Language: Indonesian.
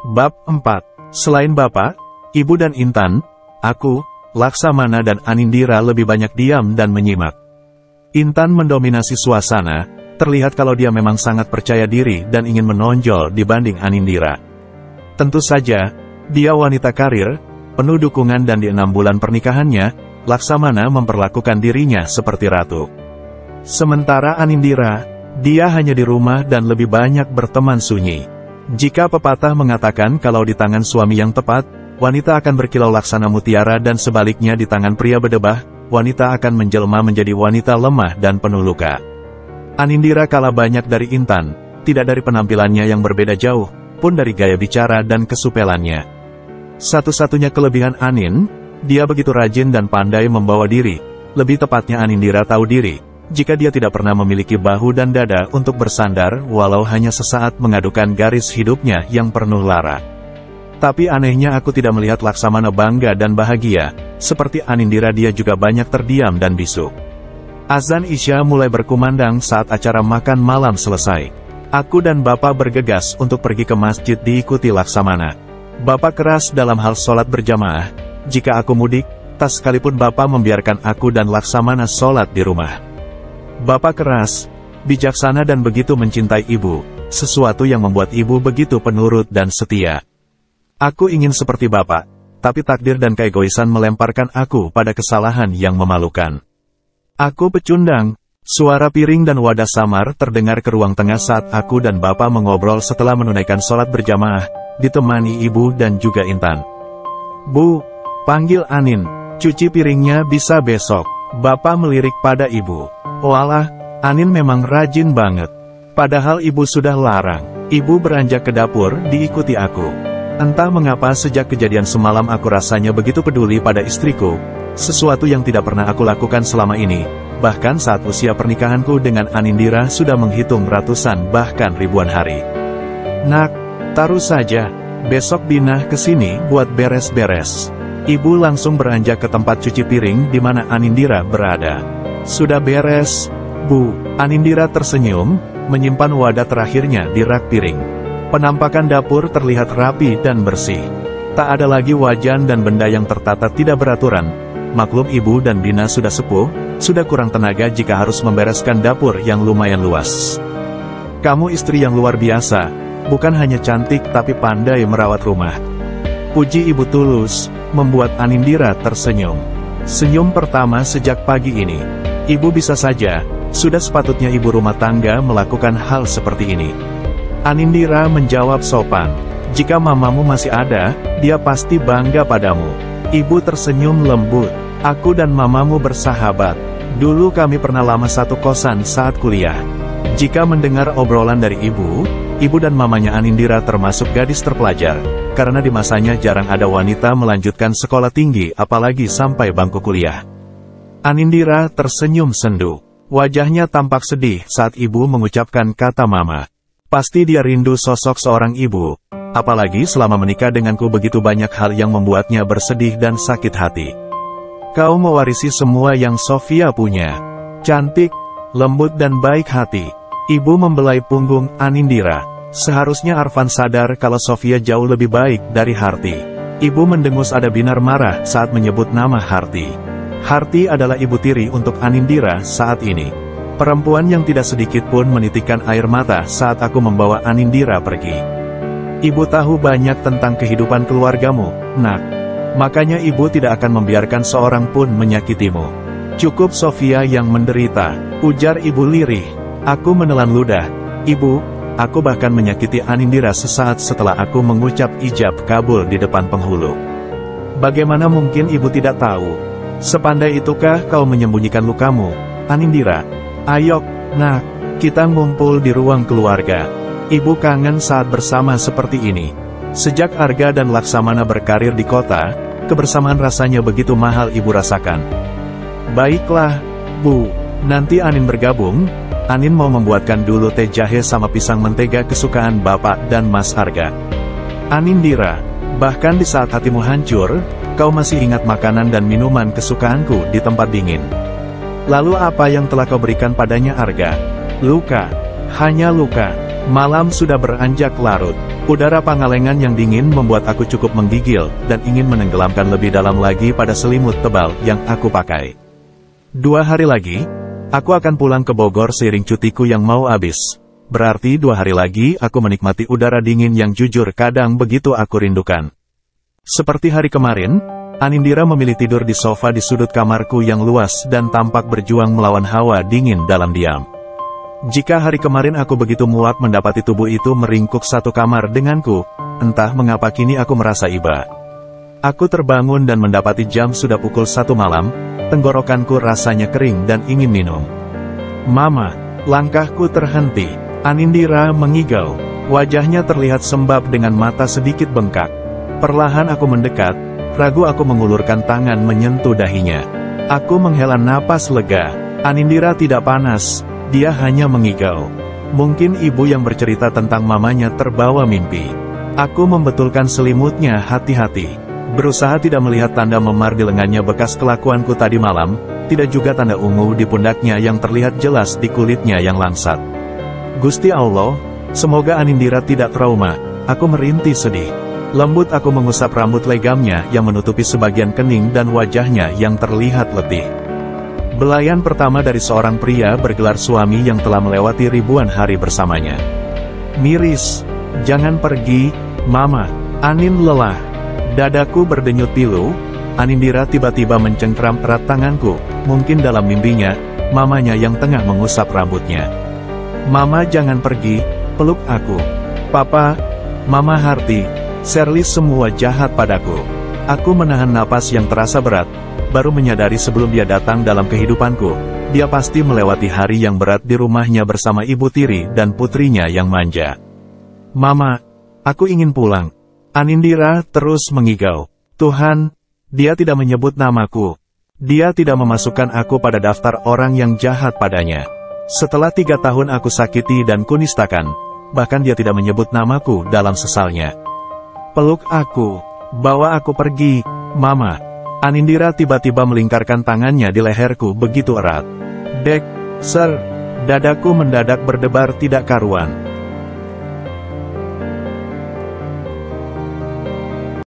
Bab 4. Selain Bapak, Ibu dan Intan, aku, Laksamana dan Anindira lebih banyak diam dan menyimak. Intan mendominasi suasana, terlihat kalau dia memang sangat percaya diri dan ingin menonjol dibanding Anindira. Tentu saja, dia wanita karir, penuh dukungan dan di 6 bulan pernikahannya, Laksamana memperlakukan dirinya seperti ratu. Sementara Anindira, dia hanya di rumah dan lebih banyak berteman sunyi. Jika pepatah mengatakan kalau di tangan suami yang tepat, wanita akan berkilau laksana mutiara dan sebaliknya di tangan pria berdebah, wanita akan menjelma menjadi wanita lemah dan penuh luka. Anindira kalah banyak dari Intan, tidak dari penampilannya yang berbeda jauh, pun dari gaya bicara dan kesupelannya. Satu-satunya kelebihan Anin, dia begitu rajin dan pandai membawa diri, lebih tepatnya Anindira tahu diri. Jika dia tidak pernah memiliki bahu dan dada untuk bersandar, walau hanya sesaat mengadukan garis hidupnya yang penuh lara. Tapi anehnya aku tidak melihat Laksamana bangga dan bahagia, seperti Anindira dia juga banyak terdiam dan bisu. Azan Isya mulai berkumandang saat acara makan malam selesai. Aku dan Bapak bergegas untuk pergi ke masjid diikuti Laksamana. Bapak keras dalam hal sholat berjamaah, jika aku mudik, tak sekalipun Bapak membiarkan aku dan Laksamana sholat di rumah. Bapak keras, bijaksana dan begitu mencintai Ibu, sesuatu yang membuat Ibu begitu penurut dan setia. Aku ingin seperti Bapak, tapi takdir dan keegoisan melemparkan aku pada kesalahan yang memalukan. Aku pecundang, suara piring dan wadah samar terdengar ke ruang tengah saat aku dan Bapak mengobrol setelah menunaikan sholat berjamaah, ditemani Ibu dan juga Intan. Bu, panggil Anin, cuci piringnya bisa besok. Bapak melirik pada Ibu. Walah, Anin memang rajin banget. Padahal Ibu sudah larang. Ibu beranjak ke dapur, diikuti aku. Entah mengapa sejak kejadian semalam aku rasanya begitu peduli pada istriku, sesuatu yang tidak pernah aku lakukan selama ini, bahkan saat usia pernikahanku dengan Anindira sudah menghitung ratusan bahkan ribuan hari. Nak, taruh saja, besok Binah kesini buat beres-beres. Ibu langsung beranjak ke tempat cuci piring di mana Anindira berada. Sudah beres, Bu. Anindira tersenyum, menyimpan wadah terakhirnya di rak piring. Penampakan dapur terlihat rapi dan bersih. Tak ada lagi wajan dan benda yang tertata tidak beraturan. Maklum Ibu dan Bina sudah sepuh, sudah kurang tenaga jika harus membereskan dapur yang lumayan luas. Kamu istri yang luar biasa, bukan hanya cantik tapi pandai merawat rumah. Puji Ibu tulus, membuat Anindira tersenyum. Senyum pertama sejak pagi ini. Ibu bisa saja, sudah sepatutnya ibu rumah tangga melakukan hal seperti ini. Anindira menjawab sopan. Jika mamamu masih ada, dia pasti bangga padamu. Ibu tersenyum lembut. Aku dan mamamu bersahabat. Dulu kami pernah lama satu kosan saat kuliah. Jika mendengar obrolan dari ibu dan mamanya Anindira termasuk gadis terpelajar. Karena di masanya jarang ada wanita melanjutkan sekolah tinggi apalagi sampai bangku kuliah. Anindira tersenyum sendu. Wajahnya tampak sedih saat ibu mengucapkan kata mama. Pasti dia rindu sosok seorang ibu. Apalagi selama menikah denganku begitu banyak hal yang membuatnya bersedih dan sakit hati. Kau mewarisi semua yang Sofia punya. Cantik, lembut dan baik hati. Ibu membelai punggung Anindira. Seharusnya Arfan sadar kalau Sofia jauh lebih baik dari Harti. Ibu mendengus ada binar marah saat menyebut nama Harti. Harti adalah ibu tiri untuk Anindira saat ini. Perempuan yang tidak sedikit pun menitikkan air mata saat aku membawa Anindira pergi. Ibu tahu banyak tentang kehidupan keluargamu, Nak. Makanya ibu tidak akan membiarkan seorang pun menyakitimu. Cukup Sofia yang menderita, ujar ibu lirih. Aku menelan ludah. Ibu, aku bahkan menyakiti Anindira sesaat setelah aku mengucap ijab kabul di depan penghulu. Bagaimana mungkin ibu tidak tahu? Sepandai itukah kau menyembunyikan lukamu, Anindira? Ayo, Nak, kita ngumpul di ruang keluarga. Ibu kangen saat bersama seperti ini. Sejak Arga dan Laksamana berkarir di kota, kebersamaan rasanya begitu mahal ibu rasakan. Baiklah, Bu, nanti Anin bergabung. Anin mau membuatkan dulu teh jahe sama pisang mentega kesukaan Bapak dan Mas Arga. Anindira, bahkan di saat hatimu hancur, kau masih ingat makanan dan minuman kesukaanku di tempat dingin. Lalu apa yang telah kau berikan padanya Arga? Luka. Hanya luka. Malam sudah beranjak larut. Udara Pangalengan yang dingin membuat aku cukup menggigil, dan ingin menenggelamkan lebih dalam lagi pada selimut tebal yang aku pakai. 2 hari lagi, aku akan pulang ke Bogor seiring cutiku yang mau habis. Berarti 2 hari lagi aku menikmati udara dingin yang jujur kadang begitu aku rindukan. Seperti hari kemarin, Anindira memilih tidur di sofa di sudut kamarku yang luas dan tampak berjuang melawan hawa dingin dalam diam. Jika hari kemarin aku begitu muak mendapati tubuh itu meringkuk satu kamar denganku, entah mengapa kini aku merasa iba. Aku terbangun dan mendapati jam sudah pukul 1 malam, tenggorokanku rasanya kering dan ingin minum. Mama, langkahku terhenti. Anindira mengigau. Wajahnya terlihat sembab dengan mata sedikit bengkak. Perlahan aku mendekat, ragu aku mengulurkan tangan menyentuh dahinya. Aku menghela napas lega. Anindira tidak panas. Dia hanya mengigau. Mungkin ibu yang bercerita tentang mamanya terbawa mimpi. Aku membetulkan selimutnya hati-hati. Berusaha tidak melihat tanda memar di lengannya bekas kelakuanku tadi malam, tidak juga tanda ungu di pundaknya yang terlihat jelas di kulitnya yang langsat. Gusti Allah, semoga Anindira tidak trauma. Aku merintih sedih. Lembut aku mengusap rambut legamnya yang menutupi sebagian kening dan wajahnya yang terlihat letih. Belayan pertama dari seorang pria bergelar suami yang telah melewati ribuan hari bersamanya. Miris, jangan pergi, Mama. Anin lelah. Dadaku berdenyut pilu. Anindira tiba-tiba mencengkram erat tanganku. Mungkin dalam mimpinya, mamanya yang tengah mengusap rambutnya. Mama jangan pergi, peluk aku. Papa, Mama Harti, Shirley semua jahat padaku. Aku menahan napas yang terasa berat. Baru menyadari sebelum dia datang dalam kehidupanku, dia pasti melewati hari yang berat di rumahnya bersama Ibu Tiri dan putrinya yang manja. Mama, aku ingin pulang. Anindira terus mengigau. Tuhan, dia tidak menyebut namaku. Dia tidak memasukkan aku pada daftar orang yang jahat padanya. Setelah 3 tahun aku sakiti dan kunistakan, bahkan dia tidak menyebut namaku dalam sesalnya. Peluk aku, bawa aku pergi, Mama. Anindira tiba-tiba melingkarkan tangannya di leherku begitu erat. Dek, Sir, dadaku mendadak berdebar tidak karuan.